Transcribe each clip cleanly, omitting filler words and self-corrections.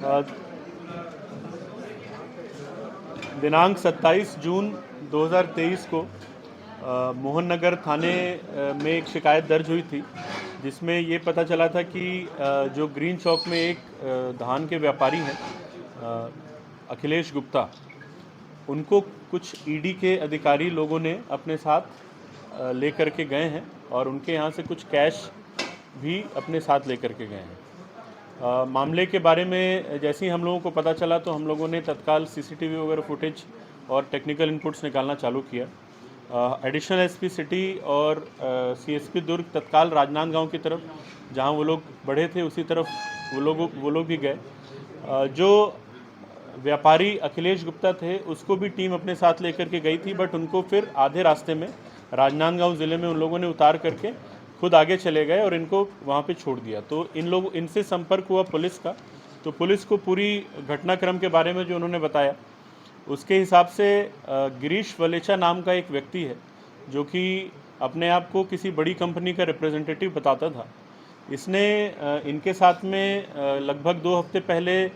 अ, दिनांक 27 जून 2023 को मोहन नगर थाने में एक शिकायत दर्ज हुई थी, जिसमें ये पता चला था कि जो ग्रीन चौक में एक धान के व्यापारी हैं, अखिलेश गुप्ता, उनको कुछ ईडी के अधिकारी लोगों ने अपने साथ लेकर के गए हैं और उनके यहाँ से कुछ कैश भी अपने साथ लेकर के गए हैं। मामले के बारे में जैसे ही हम लोगों को पता चला तो हम लोगों ने तत्काल सीसीटीवी वगैरह फुटेज और टेक्निकल इनपुट्स निकालना चालू किया। एडिशनल एसपी सिटी और सीएसपी दुर्ग तत्काल राजनांदगांव की तरफ, जहां वो लोग बढ़े थे, उसी तरफ वो लोग भी गए। जो व्यापारी अखिलेश गुप्ता थे उसको भी टीम अपने साथ लेकर के गई थी, बट उनको फिर आधे रास्ते में राजनांदगांव ज़िले में उन लोगों ने उतार करके खुद आगे चले गए और इनको वहाँ पे छोड़ दिया। तो इनसे संपर्क हुआ पुलिस का, तो पुलिस को पूरी घटनाक्रम के बारे में जो उन्होंने बताया उसके हिसाब से गिरीश वलेचा नाम का एक व्यक्ति है जो कि अपने आप को किसी बड़ी कंपनी का रिप्रेजेंटेटिव बताता था। इसने इनके साथ में लगभग 2 हफ्ते पहले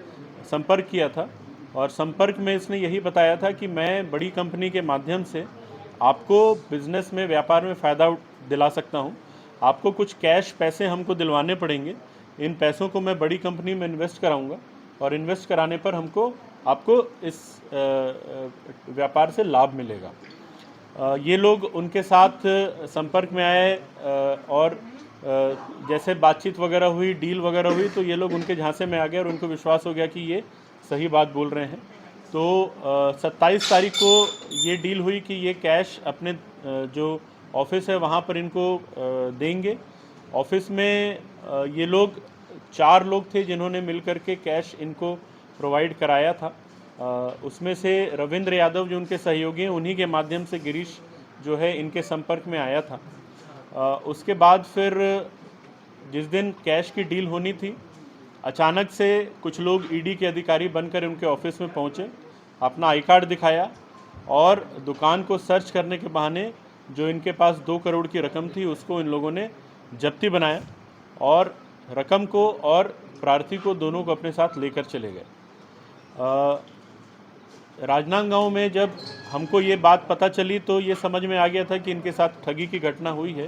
संपर्क किया था और संपर्क में इसने यही बताया था कि मैं बड़ी कंपनी के माध्यम से आपको बिजनेस में, व्यापार में फ़ायदा दिला सकता हूं। आपको कुछ कैश पैसे हमको दिलवाने पड़ेंगे, इन पैसों को मैं बड़ी कंपनी में इन्वेस्ट कराऊंगा और इन्वेस्ट कराने पर आपको इस व्यापार से लाभ मिलेगा। ये लोग उनके साथ संपर्क में आए और जैसे बातचीत वगैरह हुई, डील वगैरह हुई, तो ये लोग उनके झांसे में आ गए और उनको विश्वास हो गया कि ये सही बात बोल रहे हैं। तो 27 तारीख को ये डील हुई कि ये कैश अपने जो ऑफिस है वहाँ पर इनको देंगे। ऑफिस में ये लोग 4 लोग थे जिन्होंने मिलकर के कैश इनको प्रोवाइड कराया था। उसमें से रविंद्र यादव जो उनके सहयोगी हैं, उन्हीं के माध्यम से गिरीश जो है इनके संपर्क में आया था। उसके बाद फिर जिस दिन कैश की डील होनी थी, अचानक से कुछ लोग ईडी के अधिकारी बनकर उनके ऑफिस में पहुंचे, अपना आई कार्ड दिखाया और दुकान को सर्च करने के बहाने जो इनके पास 2 करोड़ की रकम थी उसको इन लोगों ने जब्ती बनाया और रकम को और प्रार्थी को, दोनों को अपने साथ लेकर चले गए। राजनांदगांव में जब हमको ये बात पता चली तो ये समझ में आ गया था कि इनके साथ ठगी की घटना हुई है।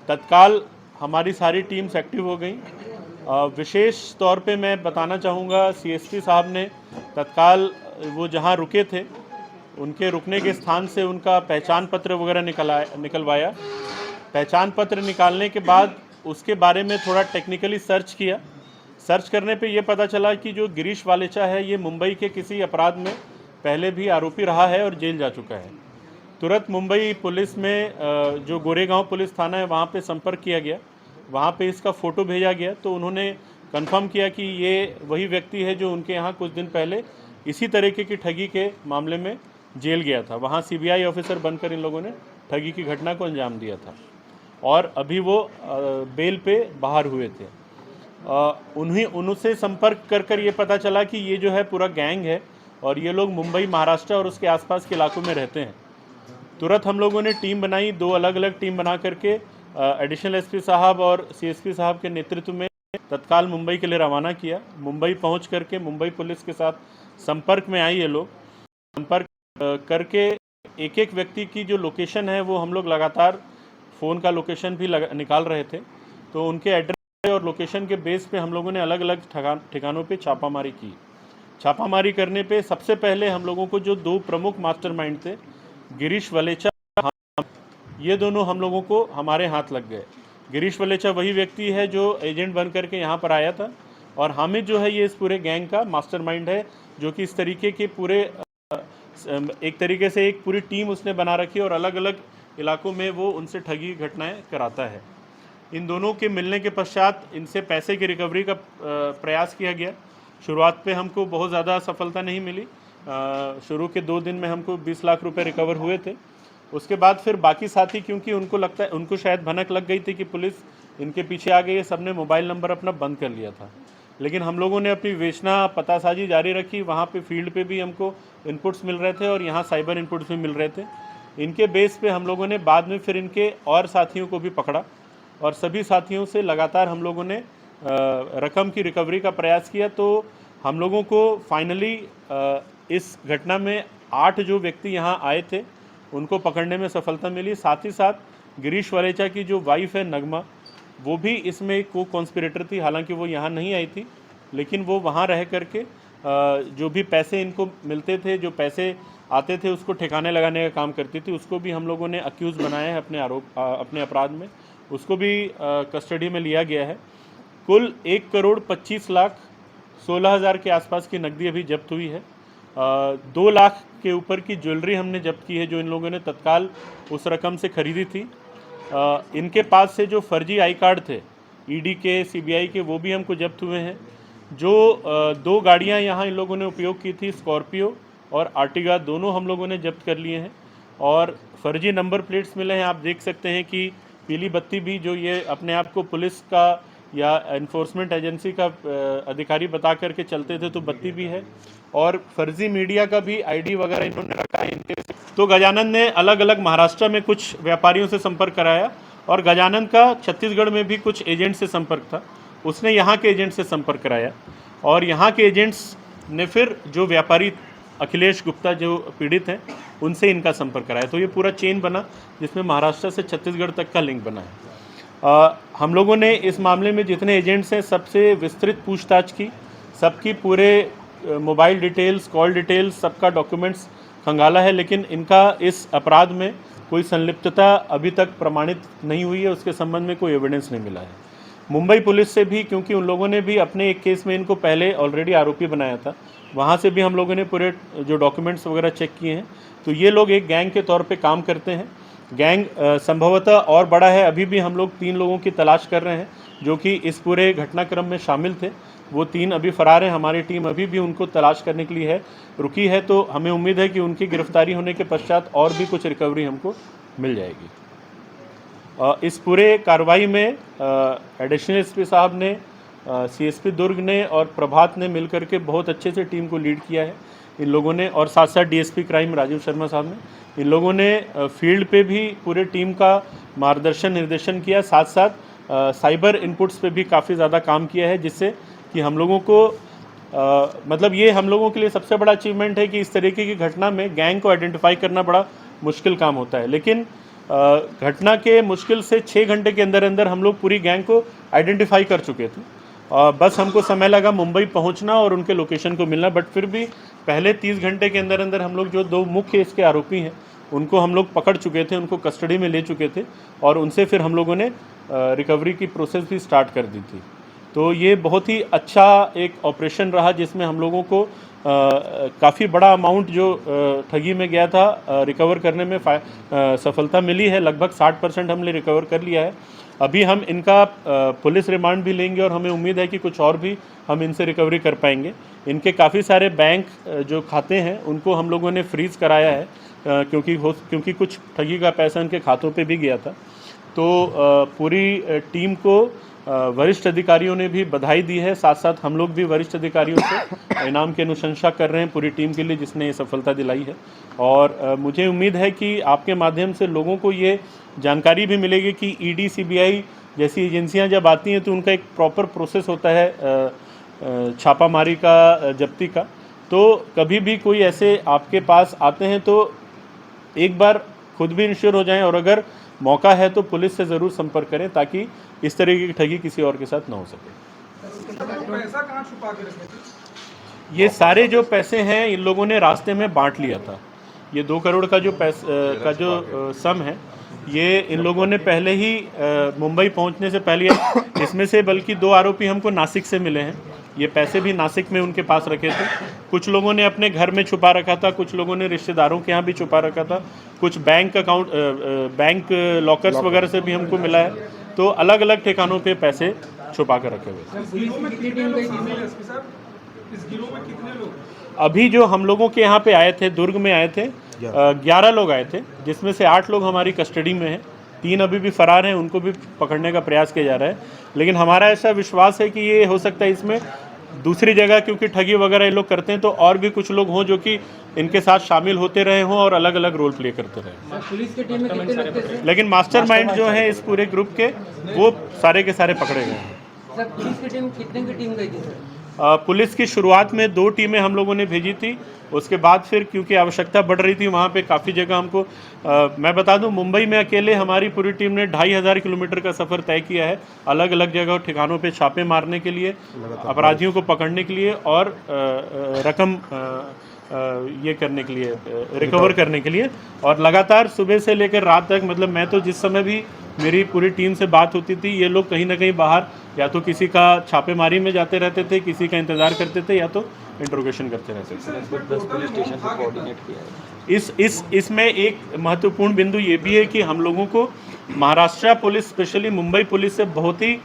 तत्काल हमारी सारी टीम्स एक्टिव हो गई। विशेष तौर पे मैं बताना चाहूँगा, सीएसपी साहब ने तत्काल वो जहाँ रुके थे उनके रुकने के स्थान से उनका पहचान पत्र वगैरह निकलवाया। पहचान पत्र निकालने के बाद उसके बारे में थोड़ा टेक्निकली सर्च किया। सर्च करने पे ये पता चला कि जो गिरीश वालेचा है ये मुंबई के किसी अपराध में पहले भी आरोपी रहा है और जेल जा चुका है। तुरंत मुंबई पुलिस में जो गोरेगांव पुलिस थाना है वहाँ पे संपर्क किया गया, वहाँ पे इसका फ़ोटो भेजा गया, तो उन्होंने कंफर्म किया कि ये वही व्यक्ति है जो उनके यहाँ कुछ दिन पहले इसी तरीके की ठगी के मामले में जेल गया था। वहाँ सीबीआई ऑफिसर बनकर इन लोगों ने ठगी की घटना को अंजाम दिया था और अभी वो बेल पे बाहर हुए थे। उनसे संपर्क कर ये पता चला कि ये जो है पूरा गैंग है और ये लोग मुंबई, महाराष्ट्र और उसके आसपास के इलाकों में रहते हैं। तुरंत हम लोगों ने टीम बनाई, 2 अलग अलग टीम बना करके एडिशनल एसपी साहब और सीएसपी साहब के नेतृत्व में तत्काल मुंबई के लिए रवाना किया। मुंबई पहुंच करके मुंबई पुलिस के साथ संपर्क में आई। ये लोग संपर्क करके एक एक व्यक्ति की जो लोकेशन है वो हम लोग लगातार फ़ोन का लोकेशन भी निकाल रहे थे। तो उनके एड्रेस और लोकेशन के बेस पे हम लोगों ने अलग अलग ठिकानों पे छापामारी की। छापामारी करने पे सबसे पहले हम लोगों को जो 2 प्रमुख मास्टरमाइंड थे, गिरीश वलेचा, ये दोनों हम लोगों को हमारे हाथ लग गए। गिरीश वलेचा वही व्यक्ति है जो एजेंट बन करके यहाँ पर आया था और हामिद जो है ये इस पूरे गैंग का मास्टरमाइंड है, जो कि इस तरीके के पूरे एक तरीके से एक पूरी टीम उसने बना रखी और अलग अलग इलाकों में वो उनसे ठगी घटनाएं कराता है। इन दोनों के मिलने के पश्चात इनसे पैसे की रिकवरी का प्रयास किया गया। शुरुआत पे हमको बहुत ज़्यादा सफलता नहीं मिली। शुरू के 2 दिन में हमको 20 लाख रुपए रिकवर हुए थे। उसके बाद फिर बाकी साथी, क्योंकि उनको लगता है, उनको शायद भनक लग गई थी कि पुलिस इनके पीछे आ गई है, सबने मोबाइल नंबर अपना बंद कर लिया था। लेकिन हम लोगों ने अपनी विवेचना, पतासाजी जारी रखी। वहाँ पे फील्ड पे भी हमको इनपुट्स मिल रहे थे और यहाँ साइबर इनपुट्स भी मिल रहे थे। इनके बेस पे हम लोगों ने बाद में फिर इनके और साथियों को भी पकड़ा और सभी साथियों से लगातार हम लोगों ने रकम की रिकवरी का प्रयास किया। तो हम लोगों को फाइनली इस घटना में 8 जो व्यक्ति यहाँ आए थे उनको पकड़ने में सफलता मिली। साथ ही साथ गिरीश वलेचा की जो वाइफ है नगमा, वो भी इसमें एक को कॉन्स्पिरेटर थी। हालांकि वो यहाँ नहीं आई थी, लेकिन वो वहाँ रह करके जो भी पैसे इनको मिलते थे, जो पैसे आते थे, उसको ठिकाने लगाने का काम करती थी। उसको भी हम लोगों ने अक्यूज़ बनाया है अपने अपराध में। उसको भी कस्टडी में लिया गया है। कुल 1,25,16,00,000 के आसपास की नकदी अभी जब्त हुई है। 2 लाख के ऊपर की ज्वेलरी हमने जब्त की है, जो इन लोगों ने तत्काल उस रकम से खरीदी थी। इनके पास से जो फर्जी आई कार्ड थे ईडी के, सीबीआई के, वो भी हमको जब्त हुए हैं। जो 2 गाड़ियां यहाँ इन लोगों ने उपयोग की थी, स्कॉर्पियो और आर्टिगा, दोनों हम लोगों ने जब्त कर लिए हैं। और फर्जी नंबर प्लेट्स मिले हैं। आप देख सकते हैं कि पीली बत्ती भी, जो ये अपने आप को पुलिस का या एनफोर्समेंट एजेंसी का अधिकारी बता करके चलते थे, तो बत्ती भी है। और फर्जी मीडिया का भी आईडी वगैरह इन्होंने रखा है इनके। तो गजानन ने अलग अलग महाराष्ट्र में कुछ व्यापारियों से संपर्क कराया, और गजानन का छत्तीसगढ़ में भी कुछ एजेंट से संपर्क था। उसने यहाँ के एजेंट से संपर्क कराया, और यहाँ के एजेंट्स ने फिर जो व्यापारी अखिलेश गुप्ता जो पीड़ित हैं, उनसे इनका संपर्क कराया। तो ये पूरा चेन बना, जिसमें महाराष्ट्र से छत्तीसगढ़ तक का लिंक बना है। हम लोगों ने इस मामले में जितने एजेंट्स हैं सबसे विस्तृत पूछताछ की। सबकी पूरे मोबाइल डिटेल्स, कॉल डिटेल्स, सबका डॉक्यूमेंट्स खंगाला है, लेकिन इनका इस अपराध में कोई संलिप्तता अभी तक प्रमाणित नहीं हुई है। उसके संबंध में कोई एविडेंस नहीं मिला है। मुंबई पुलिस से भी, क्योंकि उन लोगों ने भी अपने एक केस में इनको पहले ऑलरेडी आरोपी बनाया था, वहाँ से भी हम लोगों ने पूरे जो डॉक्यूमेंट्स वगैरह चेक किए हैं। तो ये लोग एक गैंग के तौर पे काम करते हैं। गैंग संभवतः और बड़ा है। अभी भी हम लोग 3 लोगों की तलाश कर रहे हैं जो कि इस पूरे घटनाक्रम में शामिल थे। वो 3 अभी फरार हैं। हमारी टीम अभी भी उनको तलाश करने के लिए रुकी है। तो हमें उम्मीद है कि उनकी गिरफ्तारी होने के पश्चात और भी कुछ रिकवरी हमको मिल जाएगी। इस पूरे कार्रवाई में एडिशनल एसपी साहब ने, सीएसपी दुर्ग ने और प्रभात ने मिलकर के बहुत अच्छे से टीम को लीड किया है इन लोगों ने, और साथ साथ डीएसपी क्राइम राजीव शर्मा साहब ने। इन लोगों ने फील्ड पे भी पूरे टीम का मार्गदर्शन निर्देशन किया। साथ साथ साइबर इनपुट्स पे भी काफ़ी ज़्यादा काम किया है, जिससे कि हम लोगों को मतलब ये हम लोगों के लिए सबसे बड़ा अचीवमेंट है कि इस तरीके की घटना में गैंग को आइडेंटिफाई करना बड़ा मुश्किल काम होता है। लेकिन घटना के मुश्किल से 6 घंटे के अंदर अंदर हम लोग पूरी गैंग को आइडेंटिफाई कर चुके थे। बस हमको समय लगा मुंबई पहुंचना और उनके लोकेशन को मिलना। बट फिर भी पहले 30 घंटे के अंदर अंदर हम लोग जो 2 मुख्य इसके आरोपी हैं उनको हम लोग पकड़ चुके थे, उनको कस्टडी में ले चुके थे, और उनसे फिर हम लोगों ने रिकवरी की प्रोसेस भी स्टार्ट कर दी थी। तो ये बहुत ही अच्छा एक ऑपरेशन रहा, जिसमें हम लोगों को काफ़ी बड़ा अमाउंट जो ठगी में गया था रिकवर करने में सफलता मिली है। लगभग 60% हमने रिकवर कर लिया है। अभी हम इनका पुलिस रिमांड भी लेंगे, और हमें उम्मीद है कि कुछ और भी हम इनसे रिकवरी कर पाएंगे। इनके काफ़ी सारे बैंक जो खाते हैं उनको हम लोगों ने फ्रीज़ कराया है, क्योंकि कुछ ठगी का पैसा इनके खातों पे भी गया था। तो पूरी टीम को वरिष्ठ अधिकारियों ने भी बधाई दी है। साथ साथ हम लोग भी वरिष्ठ अधिकारियों से इनाम की अनुशंसा कर रहे हैं पूरी टीम के लिए, जिसने ये सफलता दिलाई है। और मुझे उम्मीद है कि आपके माध्यम से लोगों को ये जानकारी भी मिलेगी कि ईडी, सीबीआई जैसी एजेंसियां जब आती हैं तो उनका एक प्रॉपर प्रोसेस होता है छापामारी का, जब्ती का। तो कभी भी कोई ऐसे आपके पास आते हैं तो एक बार खुद भी इंश्योर हो जाएं, और अगर मौका है तो पुलिस से ज़रूर संपर्क करें, ताकि इस तरीके की ठगी किसी और के साथ ना हो सके। पैसा कहाँ छुपा के रखे थे? ये सारे जो पैसे हैं इन लोगों ने रास्ते में बांट लिया था। ये 2 करोड़ का जो सम है, ये इन लोगों ने पहले ही मुंबई पहुंचने से पहले, इसमें से बल्कि 2 आरोपी हमको नासिक से मिले हैं। ये पैसे भी नासिक में उनके पास रखे थे। कुछ लोगों ने अपने घर में छुपा रखा था, कुछ लोगों ने रिश्तेदारों के यहाँ भी छुपा रखा था, कुछ बैंक लॉकर्स वगैरह से भी हमको मिला है। तो अलग अलग ठिकानों पे पैसे छुपा कर रखे हुए थे। अभी जो हम लोगों के यहाँ पे आए थे, दुर्ग में आए थे, 11 लोग आए थे, जिसमें से 8 लोग हमारी कस्टडी में हैं। 3 अभी भी फरार हैं, उनको भी पकड़ने का प्रयास किया जा रहा है। लेकिन हमारा ऐसा विश्वास है कि ये हो सकता है इसमें दूसरी जगह, क्योंकि ठगी वगैरह ये लोग करते हैं, तो और भी कुछ लोग हों जो कि इनके साथ शामिल होते रहे हों और अलग अलग रोल प्ले करते रहे। पुलिस की टीम में कितने लोग थे? लेकिन मास्टरमाइंड जो है इस पूरे ग्रुप के, वो सारे के सारे पकड़े गए हैं। सर पुलिस की टीम कितने की टीम गई थी सर? पुलिस की शुरुआत में 2 टीमें हम लोगों ने भेजी थी। उसके बाद फिर क्योंकि आवश्यकता बढ़ रही थी वहाँ पे काफ़ी जगह हमको मैं बता दूं, मुंबई में अकेले हमारी पूरी टीम ने 2500 किलोमीटर का सफ़र तय किया है, अलग अलग जगह ठिकानों पे छापे मारने के लिए, अपराधियों को पकड़ने के लिए और रकम ये करने के लिए, रिकवर करने के लिए। और लगातार सुबह से लेकर रात तक, मतलब मैं तो जिस समय भी मेरी पूरी टीम से बात होती थी, ये लोग कहीं ना कहीं बाहर या तो किसी का छापेमारी में जाते रहते थे, किसी का इंतज़ार करते थे, या तो इंट्रोगेशन करते रहते थे। 10 पुलिस स्टेशन से कोऑर्डिनेट किया है। इसमें एक महत्वपूर्ण बिंदु ये भी है कि हम लोगों को Maharashtra police, specially Mumbai police से बहुत ही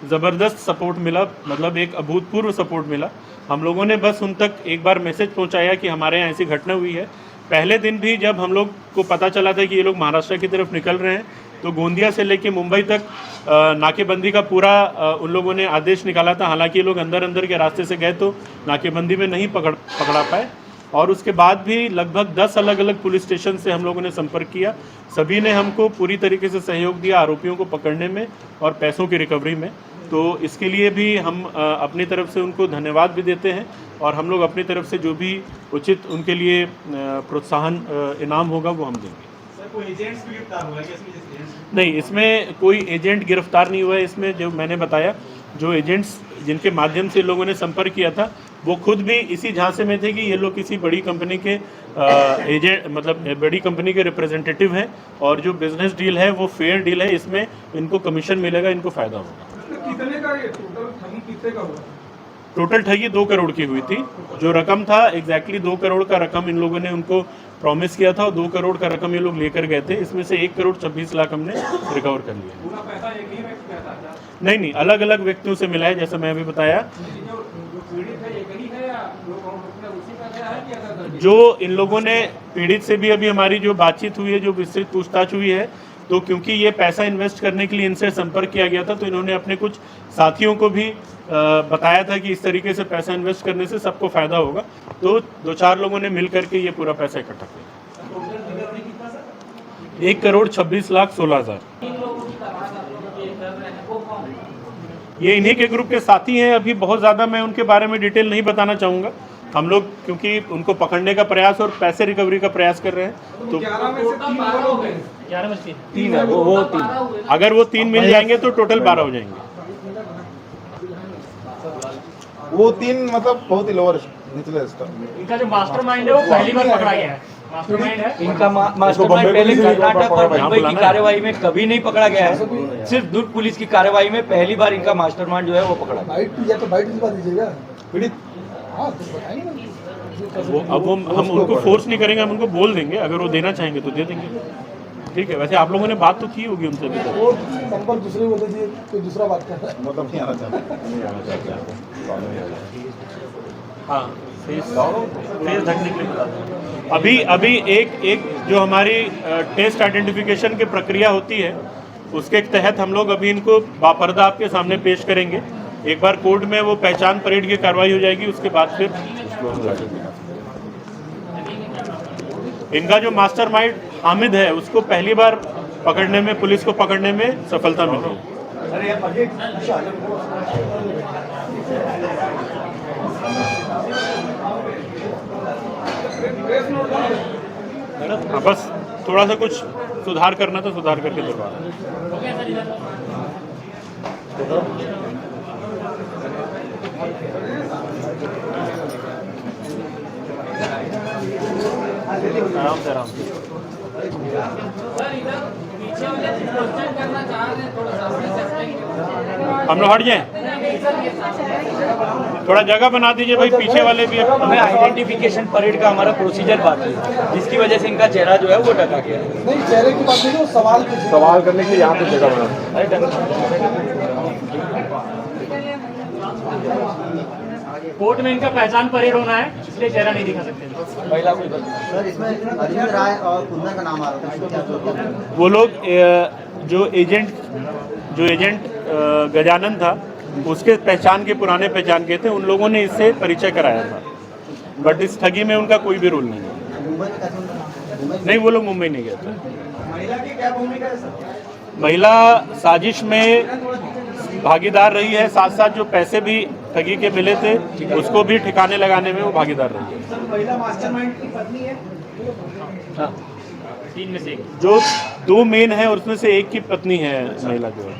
ज़बरदस्त सपोर्ट मिला, मतलब एक अभूतपूर्व सपोर्ट मिला। हम लोगों ने बस उन तक एक बार मैसेज पहुंचाया कि हमारे यहाँ ऐसी घटना हुई है। पहले दिन भी जब हम लोग को पता चला था कि ये लोग महाराष्ट्र की तरफ निकल रहे हैं, तो गोंदिया से लेके मुंबई तक नाकेबंदी का पूरा उन लोगों ने आदेश निकाला था। हालांकि ये लोग अंदर अंदर के रास्ते से गए तो नाकेबंदी में नहीं पकड़ा पाए। और उसके बाद भी लगभग 10 अलग अलग पुलिस स्टेशन से हम लोगों ने संपर्क किया। सभी ने हमको पूरी तरीके से सहयोग दिया आरोपियों को पकड़ने में और पैसों की रिकवरी में। तो इसके लिए भी हम अपनी तरफ से उनको धन्यवाद भी देते हैं, और हम लोग अपनी तरफ से जो भी उचित उनके लिए प्रोत्साहन इनाम होगा वो हम देंगे। सर, कोई एजेंट्स भी गिरफ्तार हुआ है क्या इसमें? नहीं, इसमें कोई एजेंट गिरफ्तार नहीं हुआ है। इसमें जो मैंने बताया, जो एजेंट्स जिनके माध्यम से लोगों ने संपर्क किया था, वो खुद भी इसी झांसे में थे कि ये लोग किसी बड़ी कंपनी के एजेंट, मतलब बड़ी कंपनी के रिप्रेजेंटेटिव हैं, और जो बिजनेस डील है वो फेयर डील है, इसमें इनको कमीशन मिलेगा, इनको फ़ायदा होगा। कितने का ये टोटल ठगी कितने का हुआ? टोटल ठगी 2 करोड़ की हुई थी। जो रकम था एग्जैक्टली 2 करोड़ का रकम इन लोगों ने उनको प्रॉमिस किया था, और 2 करोड़ का रकम ये लोग लेकर गए थे। इसमें से 1 करोड़ 26 लाख हमने रिकवर कर लिया। पूरा पैसा एक ही व्यक्ति का था? नहीं, अलग अलग व्यक्तियों से मिला है, जैसे मैं अभी बताया। जो पीड़ित है एक ही है या लोग उसी का गया है कि अलग? जो इन लोगों ने पीड़ित से भी अभी हमारी जो बातचीत हुई है, जो विस्तृत पूछताछ हुई है, तो क्योंकि ये पैसा इन्वेस्ट करने के लिए इनसे संपर्क किया गया था, तो इन्होंने अपने कुछ साथियों को भी बताया था कि इस तरीके से पैसा इन्वेस्ट करने से सबको फ़ायदा होगा। तो 2-4 लोगों ने मिल करके ये पूरा पैसा इकट्ठा किया। 1 करोड़ 26 लाख 16 हज़ार। ये इन्हीं के ग्रुप के साथी हैं। अभी बहुत ज़्यादा मैं उनके बारे में डिटेल नहीं बताना चाहूँगा। हम लोग क्योंकि उनको पकड़ने का प्रयास और पैसे रिकवरी का प्रयास कर रहे हैं, तो 11 में से 3 लोग हैं। 11 में 3 है, वो 3। अगर वो 3 मिल जाएंगे तो टोटल 12 हो जाएंगे। वो 3 मतलब बहुत ही लोअर निचले स्तर। इनका जो मास्टरमाइंड है वो पहली बार पकड़ा गया है। मास्टरमाइंड है इनका मास्टरमाइंड पहले कर्नाटक और मुंबई की कार्रवाई में कभी नहीं पकड़ा गया है। सिर्फ दुर्ग पुलिस की कार्रवाई में पहली बार इनका मास्टरमाइंड जो है वो पकड़ा गया। बाइट या तो बाइट दिलवा दीजिएगा पीड़ित। हाँ तो बताइए ना। वो अब हम उनको फोर्स नहीं करेंगे, हम उनको बोल देंगे, अगर वो देना चाहेंगे तो दे देंगे। ठीक है, वैसे आप लोगों ने बात तो की होगी उनसे भी। वो नंबर दूसरे बोल दीजिए, कोई दूसरा बात कर रहा है, मतलब नहीं आना चाहता। हाँ, फेस ढकने के लिए बता दें। अभी एक जो हमारी टेस्ट आइडेंटिफिकेशन की प्रक्रिया होती है, उसके तहत हम लोग अभी इनको बापर्दा आपके सामने पेश करेंगे। एक बार कोर्ट में वो पहचान परेड की कार्रवाई हो जाएगी, उसके बाद फिर इनका जो मास्टरमाइंड हामिद है, उसको पहली बार पकड़ने में, पुलिस को पकड़ने में सफलता मिली। हाँ, बस थोड़ा सा कुछ सुधार करना था, सुधार करके दिलवा। आराम से आराम से। हम लोग हट जाएं, थोड़ा जगह बना दीजिए भाई, पीछे वाले भी। हमें आइडेंटिफिकेशन परेड का हमारा प्रोसीजर बाकी है, जिसकी वजह से इनका चेहरा जो है वो ढका गया है। नहीं, चेहरे की बात नहीं, सवाल करने के लिए यहाँ पे जगह बना। कोर्ट में इनका पहचान परेड होना है, इसलिए चेहरा नहीं दिखा सकते। महिला कोई सर, इसमें अरविंद राय और कुंदन का नाम आ रहा था। वो लोग जो एजेंट गजानन था, उसके पहचान के, पुराने पहचान के थे, उन लोगों ने इससे परिचय कराया था। बट इस ठगी में उनका कोई भी रोल नहीं है। मुंबई में कैसे उनका? नहीं, वो लोग मुंबई नहीं गए थे। महिला की क्या भूमिका है सर? महिला साजिश में भागीदार रही है, साथ साथ जो पैसे भी ठगी के मिले थे उसको भी ठिकाने लगाने में वो भागीदार रही है। महिला मास्टरमाइंड की पत्नी है। तीन में से एक। जो 2 मेन है उसमें से एक की पत्नी है महिला जो है।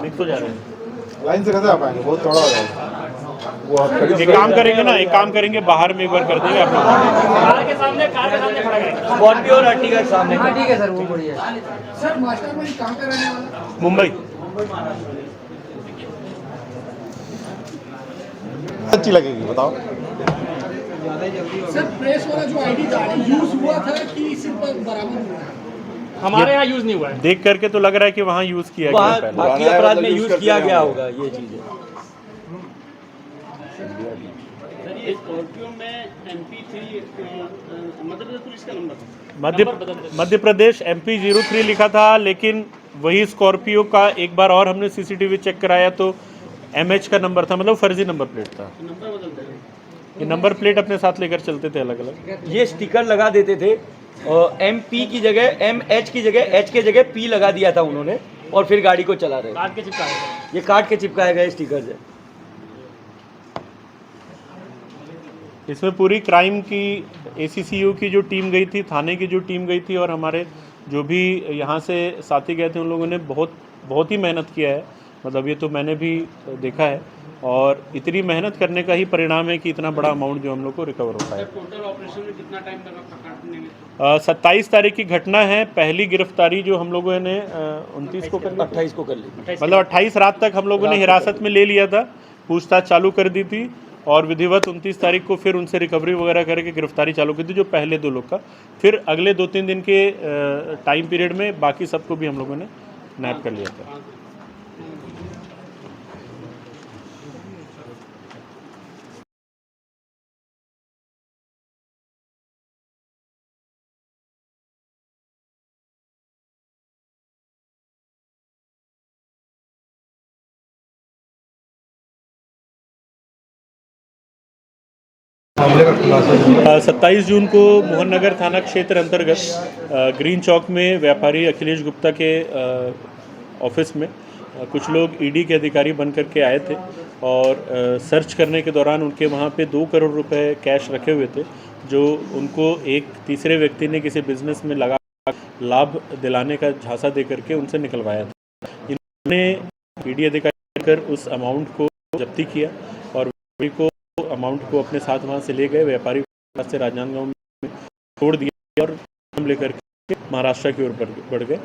लिख तो जा रहे हैं। लाइन से कैसे आ पाएंगे, बहुत चौड़ा हो जाएगा वो। आप एक काम करेंगे ना, एक काम करेंगे, बाहर में एक बार कर देंगे आप लोग। कार के सामने खड़ा करेंगे। स्कॉर्पियो और अर्टिगा के सामने। हाँ ठीक है सर, वो बढ़िया है। सर मास्टरमाइंड कहाँ का रहने वाला? मुंबई। अच्छी लगेगी, बताओ। सर प्रेस वाला जो आईडी था यूज हुआ था कि सिर्फ बरामद हुआ है? हमारे यहाँ यूज नहीं हुआ है। देख करके तो लग रहा है कि वहाँ यूज किया गया वहाँ है पहले। बाकी अपराध में यूज किया गया होगा ये चीजें। स्कॉर्पियो में MP 3 मध्य प्रदेश पुलिस का नंबर मध्य प्रदेश MP 03 लिखा था, लेकिन वही स्कॉर्पियो का एक बार और हमने CCTV चेक कराया तो MH का नंबर था, मतलब फर्जी नंबर प्लेट था। नंबर बदलते हैं। ये नंबर प्लेट अपने साथ लेकर चलते थे अलग अलग। ये स्टिकर लगा देते थे, MP की जगह MH की जगह H के जगह P लगा दिया था उन्होंने, और फिर गाड़ी को चला रहे। काट के चिपकाए। ये काट के चिपकाए गए स्टिकर से। इसमें पूरी क्राइम की ACCU की जो टीम गई थी, थाने की जो टीम गई थी, और हमारे जो भी यहाँ से साथी गए थे उन लोगों ने बहुत ही मेहनत किया है। मतलब ये तो मैंने भी देखा है, और इतनी मेहनत करने का ही परिणाम है कि इतना बड़ा अमाउंट जो हम लोग को रिकवर होता है। टोटल ऑपरेशन में कितना टाइम लगा पकड़ने में? 27 तारीख की घटना है। पहली गिरफ्तारी जो हम लोगों ने 29 को कर ली, 28 को कर ली। मतलब 28 रात तक हम लोगों ने हिरासत में ले लिया था, पूछताछ चालू कर दी थी, और विधिवत 29 तारीख को फिर उनसे रिकवरी वगैरह करके गिरफ्तारी चालू की थी, जो पहले 2 लोग का। फिर अगले 2-3 दिन के टाइम पीरियड में बाकी सबको भी हम लोगों ने नैप कर लिया था। मामले का खुलासा 27 जून को मोहन नगर थाना क्षेत्र अंतर्गत ग्रीन चौक में व्यापारी अखिलेश गुप्ता के ऑफिस में कुछ लोग ईडी के अधिकारी बन करके आए थे, और सर्च करने के दौरान उनके वहाँ पे 2 करोड़ रुपए कैश रखे हुए थे, जो उनको एक तीसरे व्यक्ति ने किसी बिजनेस में लगा लाभ दिलाने का झांसा दे करके उनसे निकलवाया था। इन्होंने ईडी अधिकारी कर उस अमाउंट को जब्ती किया, और को अमाउंट को अपने साथ वहाँ से ले गए, व्यापारी के से राजनांदगांव में छोड़ दिया, और हम लेकर के महाराष्ट्र की ओर बढ़ गए।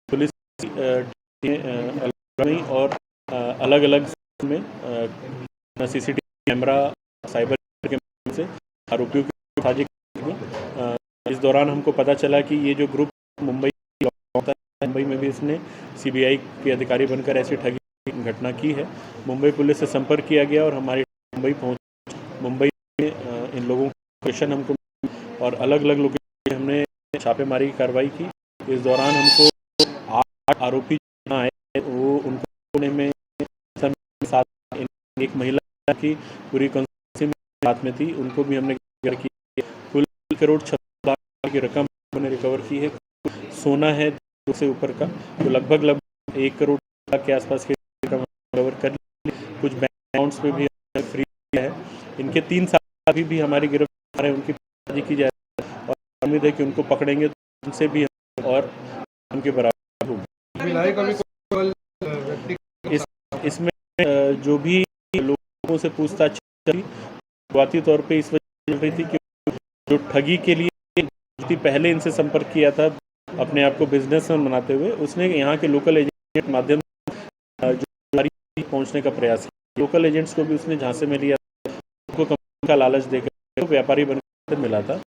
पुलिस और अलग अलग में CCTV कैमरा, साइबर के से आरोपियों की साजिश की। इस दौरान हमको पता चला कि ये जो ग्रुप मुंबई में भी इसने CBI के अधिकारी बनकर ऐसी ठगी घटना की है। मुंबई पुलिस से संपर्क किया गया, और हमारी मुंबई में इन लोगों को क्वेश्चन हमको, और अलग अलग लोकेशन हमने छापेमारी की कार्रवाई की। इस दौरान हमको 8 आरोपी आए, वो उनको में साथ एक महिला की पूरी साथ में थी, उनको भी हमने गिरफ्तार किया। कुल 1 करोड़ 56 लाख की रकम हमने रिकवर की है। सोना है 2 से ऊपर का, तो लगभग 1 करोड़ के आसपास की रकम रिकवर कर ली। कुछ बैंक अकाउंट्स पे भी फ्री है। इनके 3 साल भी हमारी गिरफ्तार है, उनकी पूछताछ की जाए, और उम्मीद है कि उनको पकड़ेंगे तो उनसे भी और उनके बराबर होगी। इसमें जो भी लोगों से पूछताछ चली, शुरुआती तौर पे इस वजह चल रही थी कि जो ठगी के लिए पहले इनसे संपर्क किया था अपने आप को बिजनेसमैन बनाते हुए, उसने यहाँ के लोकल एजेंट के माध्यम से जो पहुँचने का प्रयास किया। लोकल एजेंट्स को भी उसने झांसे में लिया, उनको कंपनी का लालच देकर व्यापारी बनकर मिला था।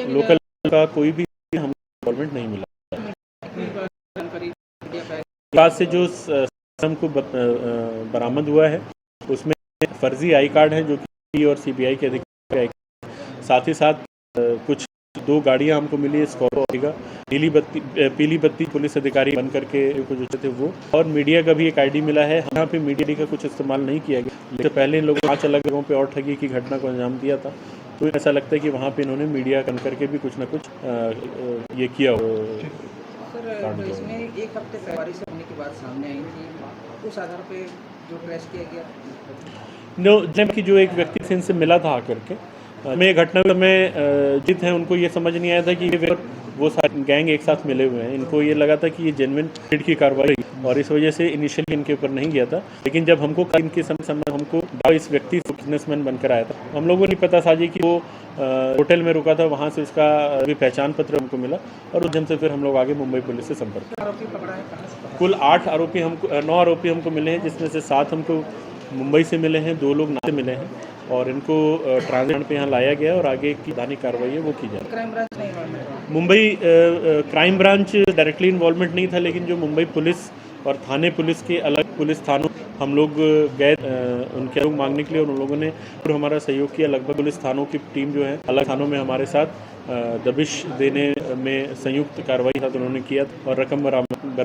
लोकल का कोई भी हम गवर्नमेंट नहीं मिला। बाद से जो हमको बरामद हुआ है उसमें फर्जी आई कार्ड हैं, जो कि और CBI के अधिकारी, साथ ही साथ कुछ 2 गाड़ियां हमको मिली, स्कॉर्पियो, पीली बत्ती पुलिस अधिकारी बन करके कुछ थे वो, और मीडिया का भी एक ID मिला है। यहाँ पे मीडिया का कुछ इस्तेमाल नहीं किया गया, लेकिन पहले इन लोगों 5 अलग जगहों पे और ठगी की घटना को अंजाम दिया था। तो ऐसा लगता है कि वहाँ पे इन्होंने मीडिया कन करके भी कुछ ना कुछ ये किया हो। सर इसमें एक हफ्ते फरवरी से होने की बात सामने आई थी, उस आधार पे जो ट्रेस किया गया। नो जबकि जो एक व्यक्ति से इनसे मिला था आकर के में घटना में जित है उनको ये समझ नहीं आया था कि ये वो सारे गैंग एक साथ मिले हुए हैं। इनको ये लगा था कि ये जेन्युइन रेड की कार्रवाई और इस वजह से इनिशियली इनके ऊपर नहीं गया था। लेकिन जब हमको इनके समय हमको इस व्यक्ति बिजनेसमैन बनकर आया था, हम लोगों को नहीं पता था जी कि वो होटल में रुका था, वहाँ से उसका भी पहचान पत्र हमको मिला और उस से फिर हम लोग आगे मुंबई पुलिस से संपर्क। आरोपी पकड़ा है कहाँ से? कुल 9 आरोपी हमको मिले हैं, जिसमें से 7 हमको मुंबई से मिले हैं, 2 लोग नासिक से मिले हैं और इनको ट्रांजिट पे यहाँ लाया गया और आगे की दानी कार्रवाई है वो की जाए। क्राइम ब्रांच नहीं involvement? Mumbai crime branch directly involvement नहीं था, लेकिन जो मुंबई पुलिस और थाने पुलिस के अलग पुलिस थानों हम लोग गए उनके लोग मांगने के लिए और उन लोगों ने और हमारा सहयोग किया। लगभग पुलिस थानों की टीम जो है अलग थानों में हमारे साथ दबिश देने में संयुक्त कार्रवाई था, उन्होंने किया और रकम बरामद